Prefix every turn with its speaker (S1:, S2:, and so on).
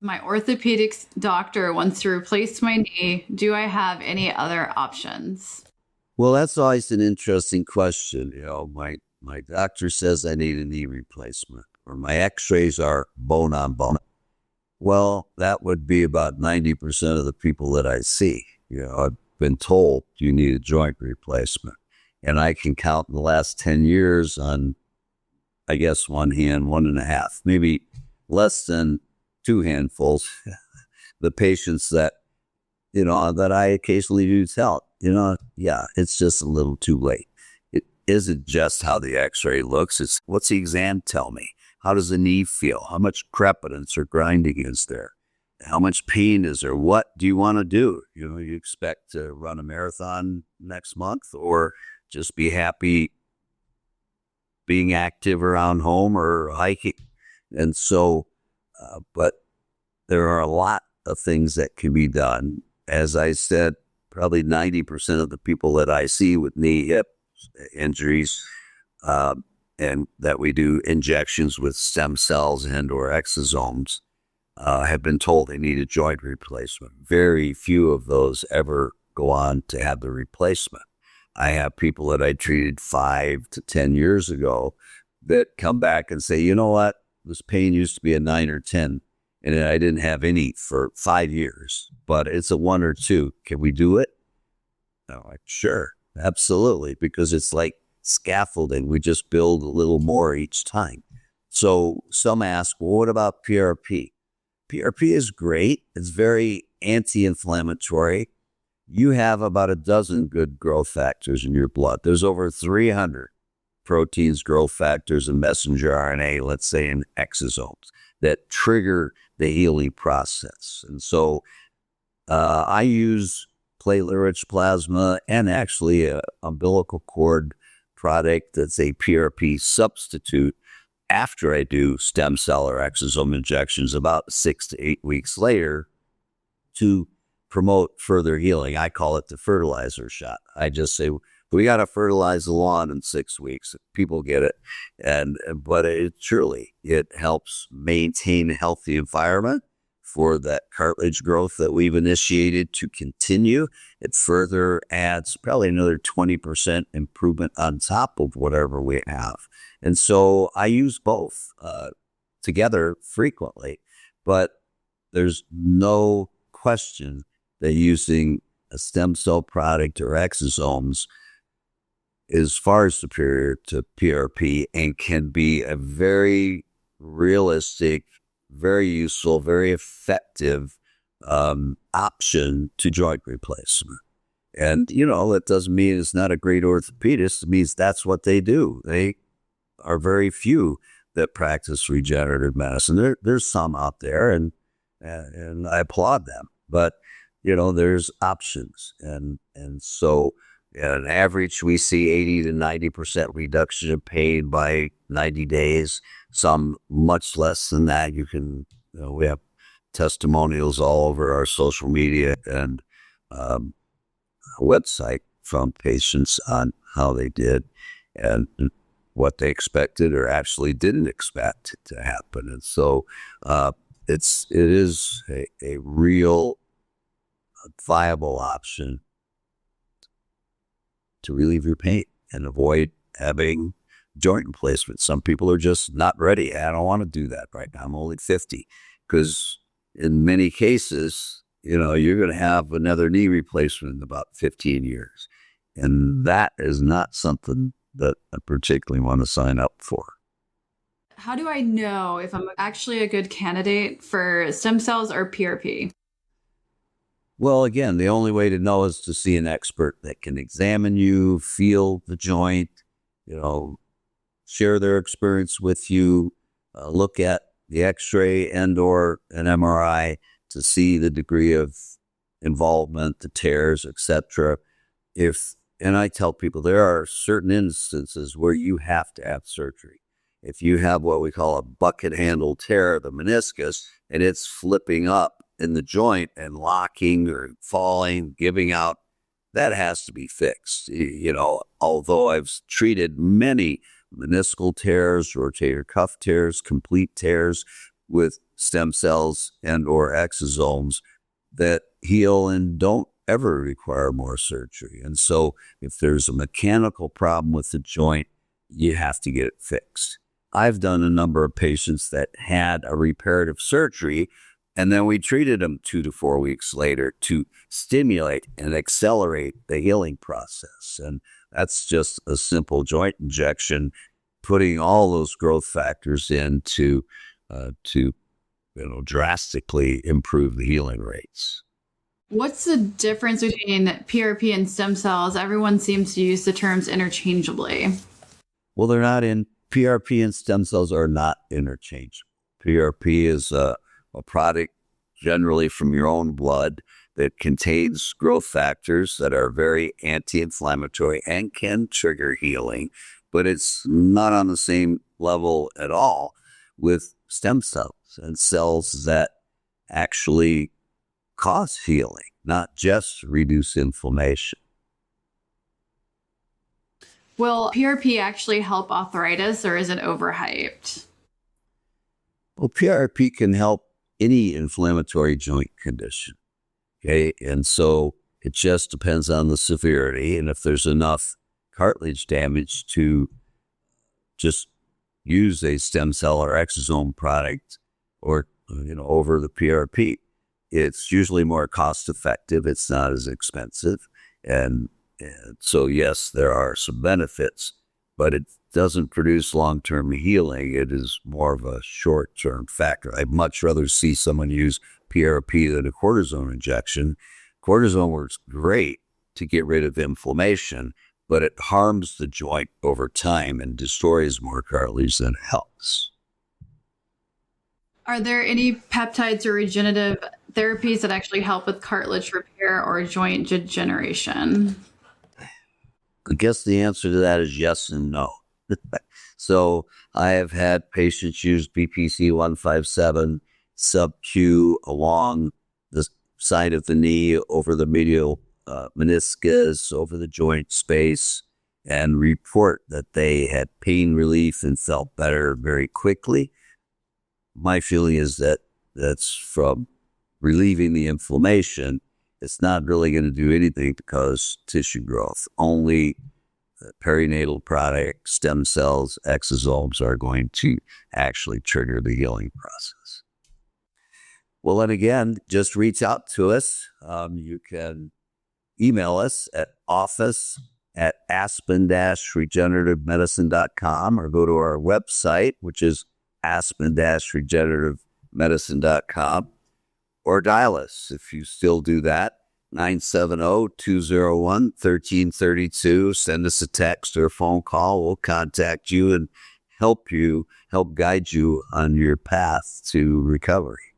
S1: My orthopedic doctor wants to replace my knee. Do I have any other options?
S2: Well, that's always an interesting question. My doctor says I need a knee replacement, or my x-rays are bone on bone. Well, that would be about 90% of the people that I see. I've been told you need a joint replacement. And I can count in the last 10 years on, I guess, one hand, one and a half, maybe less than two handfuls, the patients that I occasionally do tell, yeah, it's just a little too late. It isn't just how the x-ray looks. It's what's the exam tell me? How does the knee feel? How much crepitance or grinding is there? How much pain is there? What do you want to do? You expect to run a marathon next month or just be happy being active around home or hiking? And so, but there are a lot of things that can be done. As I said, probably 90% of the people that I see with knee, hip injuries, and that we do injections with stem cells and or exosomes, have been told they need a joint replacement. Very few of those ever go on to have the replacement. I have people that I treated 5 to 10 years ago that come back and say, you know what, this pain used to be a 9 or 10, and I didn't have any for 5 years, but it's a 1 or 2. Can we do it? I'm like, sure, absolutely, because it's like scaffolding. We just build a little more each time. So some ask, well, what about PRP? PRP is great. It's very anti-inflammatory. You have about a dozen good growth factors in your blood. There's over 300 proteins, growth factors, and messenger RNA, let's say in exosomes, that trigger the healing process. And so I use platelet-rich plasma and actually an umbilical cord product that's a PRP substitute after I do stem cell or exosome injections about 6 to 8 weeks later to promote further healing. I call it the fertilizer shot. I just say, we got to fertilize the lawn in 6 weeks. People get it. But it helps maintain a healthy environment for that cartilage growth that we've initiated to continue. It further adds probably another 20% improvement on top of whatever we have. And so I use both together frequently, but there's no question that using a stem cell product or exosomes is far superior to PRP and can be a very realistic, very useful, very effective option to joint replacement. And, that doesn't mean it's not a great orthopedist. It means that's what they do. They are very few that practice regenerative medicine. There's some out there, and I applaud them. But, there's options. And so on average, we see 80 to 90% reduction in pain by 90 days. Some much less than that. We have testimonials all over our social media and website from patients on how they did and what they expected or actually didn't expect to happen. And so it is a real viable option to relieve your pain and avoid having joint replacement. Some people are just not ready. I don't want to do that right now. I'm only 50, because in many cases, you're going to have another knee replacement in about 15 years. And that is not something that I particularly want to sign up for.
S1: How do I know if I'm actually a good candidate for stem cells or PRP?
S2: Well, again, the only way to know is to see an expert that can examine you, feel the joint, share their experience with you, look at the x-ray and or an MRI to see the degree of involvement, the tears, etc. And I tell people there are certain instances where you have to have surgery. If you have what we call a bucket handle tear of the meniscus and it's flipping up in the joint and locking or falling, giving out, that has to be fixed. Although I've treated many meniscal tears, rotator cuff tears, complete tears with stem cells and or exosomes that heal and don't ever require more surgery. And so if there's a mechanical problem with the joint, you have to get it fixed. I've done a number of patients that had a reparative surgery, and then we treated them 2 to 4 weeks later to stimulate and accelerate the healing process. And that's just a simple joint injection, putting all those growth factors in to drastically improve the healing rates.
S1: What's the difference between PRP and stem cells? Everyone seems to use the terms interchangeably.
S2: Well, they're not in. PRP and stem cells are not interchangeable. PRP is a product generally from your own blood that contains growth factors that are very anti-inflammatory and can trigger healing, but it's not on the same level at all with stem cells and cells that actually cause healing, not just reduce inflammation.
S1: Will PRP actually help arthritis, or is it overhyped?
S2: Well, PRP can help any inflammatory joint condition. Okay. And so it just depends on the severity. And if there's enough cartilage damage to just use a stem cell or exosome product or, over the PRP, it's usually more cost effective. It's not as expensive. And so, yes, there are some benefits, but it doesn't produce long-term healing. It is more of a short-term factor. I'd much rather see someone use PRP than a cortisone injection. Cortisone works great to get rid of inflammation, but it harms the joint over time and destroys more cartilage than it helps.
S1: Are there any peptides or regenerative therapies that actually help with cartilage repair or joint degeneration?
S2: I guess the answer to that is yes and no. So I have had patients use BPC 157 sub-Q along the side of the knee, over the medial meniscus, over the joint space, and report that they had pain relief and felt better very quickly. My feeling is that that's from relieving the inflammation. It's not really going to do anything to cause tissue growth. Only perinatal product, stem cells, exosomes are going to actually trigger the healing process. Well, and again, just reach out to us. You can email us at office@aspen-regenerativemedicine.com or go to our website, which is aspen-regenerativemedicine.com, or dial us if you still do that, 970-201-1332. Send us a text or a phone call. We'll contact you and help guide you on your path to recovery.